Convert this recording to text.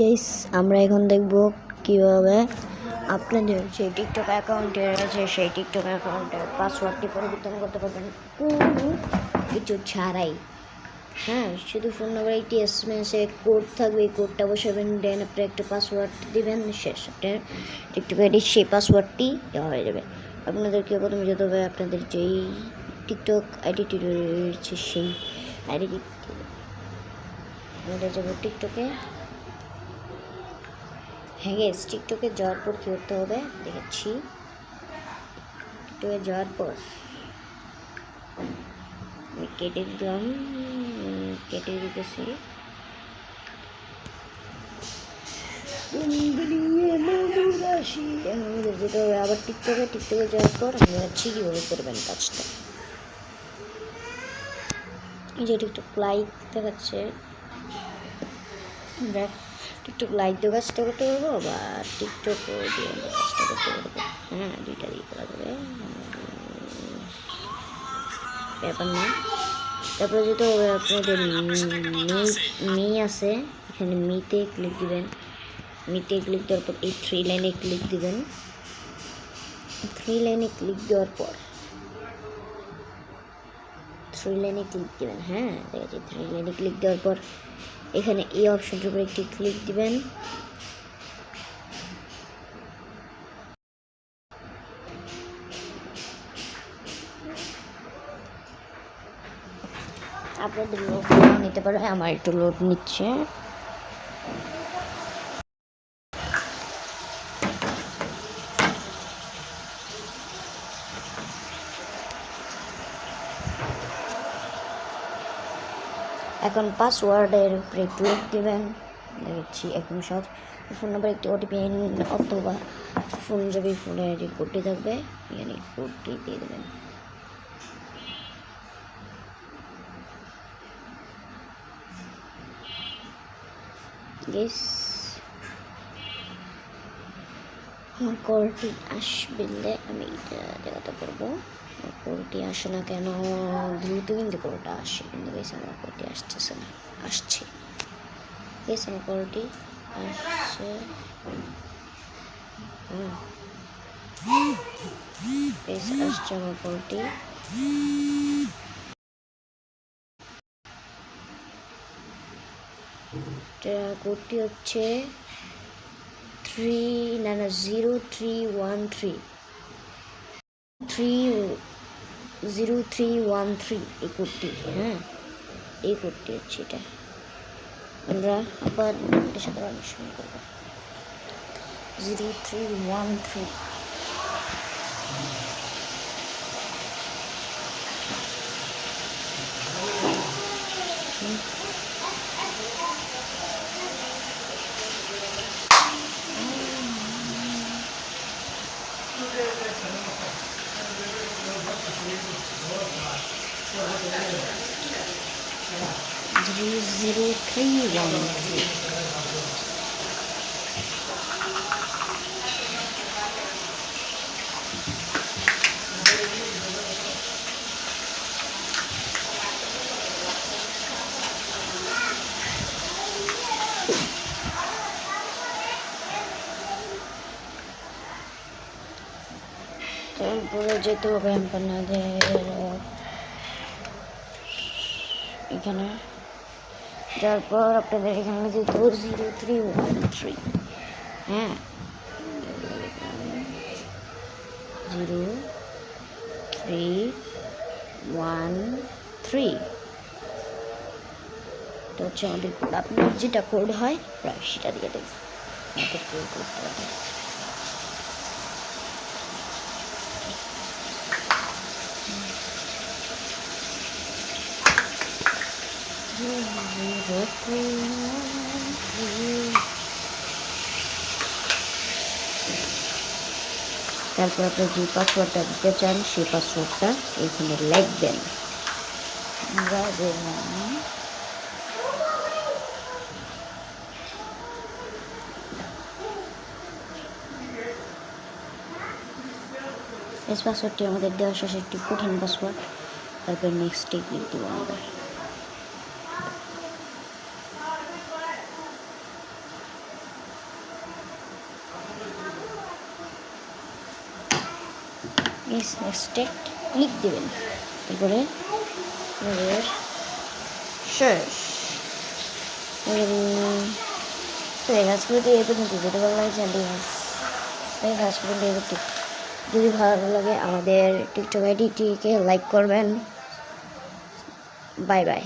Guys আমরা এখন দেখব কিভাবে আপনাদের যে টিকটক অ্যাকাউন্টে রয়েছে সেই টিকটক অ্যাকাউন্টের পাসওয়ার্ডটি পরিবর্তন করতে পারবেন কোনো কিছু ছাড়াই। হ্যাঁ, শুধু ফোন নাম্বার একটি এসএমএসে কোড থাকবে, এই কোডটা বসাবেন, দেন আপনি একটা পাসওয়ার্ড দিবেন, শেষ আপনার টিকটক আইডি সেই পাসওয়ার্ডটি দেওয়া হয়ে যাবে। আপনাদেরকে প্রথমে যেতে হবে আপনাদের যেই টিকটক আইডিটি রয়েছে সেই আইডিটি আমাদের যাবো টিকটকে। হ্যাঁ গেস, টিকটকে যাওয়ার পর কী করতে হবে দেখাচ্ছি। টিকটকে যাওয়ার পর আমি কেটে দিলাম, কেটে দিতেছি। আমাদের যেতে হবে আবার টিকটকে যাওয়ার পর আমি যাচ্ছি কীভাবে করবেন কাজটা। এই যে টিকটক লাইক দেখাচ্ছে, আমরা টিকটক লাইক দিয়ে কাজটা করতে পারবো বা টিকটক দিয়ে আমরা কাজটা করতে পারবো। হ্যাঁ, দুইটা দিয়ে করা যাবে, ব্যাপার না। তারপরে যেতে হবে আপনাদের মি আছে, এখানে মিতে ক্লিক দিবেন। মিতে ক্লিক দেওয়ার পর এই 3 লাইনে ক্লিক দিবেন। 3 লাইনে ক্লিক দেওয়ার পর 3 লাইনে ক্লিক দিবেন। হ্যাঁ, ঠিক আছে, 3 লাইনে ক্লিক দেওয়ার পর এখানে এই অপশনটার উপর একটি ক্লিক দিবেন। আপনাদের লোড নিতে পারে, আমার একটু লোড নিচ্ছে। এখন পাসওয়ার্ডের উপরে ক্লিক দেবেন, দেখছি একদম সহজ। ফোন নাম্বার একটি ওটিপি অথবা ফোন যাবে, ফোনে যে কোডটি থাকবে এখানে কোডটি দিয়ে দেবেন। কলটি আসবে, আমি এটা দেখাতে পারবো। কলটি আসে না কেন, দ্রুত কিন্তু কলটা আসে, কিন্তু বেশ আমার কলটি আসতেছে না। আসছে, বেশ আমার কলটি আসছে। বেশ আসছে আমার কলটি। কোডটি হচ্ছে 0313 এই কোডটি। হ্যাঁ, এই কোডটি হচ্ছে এটা। আমরা আবার এটার সাথে অনুসরণ করব 0313। তারপরে যেতে হবে আপনাদের এখানে যার পর আপনাদের এখানে যেতে হবে 0313। হ্যাঁ, 0313 এটা হচ্ছে আমাদের কোড। আপনার যেটা কোড হয় প্রায় সেটা দিয়ে দেবেন, আমাদের কোড করতে হবে। তারপর আপনি যে পাসওয়ার্ডটা দিতে চান সেই পাসওয়ার্ডটা এখানে লিখবেন। এই পাসওয়ার্ডটি আমাদের দেওয়া শেষে একটি কঠিন পাসওয়ার্ড। তারপর নেক্সটে ক্লিক দেবো আমরা। নেক্সটে ক্লিক দেবেন, তারপরে আমাদের শেষ। আজকে ভিডিও এই পর্যন্ত, যদি ভালো লাগে চ্যানেলটি আজকে ভিডিও যদি ভালো লাগে আমাদের টিকটক আইডিটিকে লাইক করবেন। Bye bye.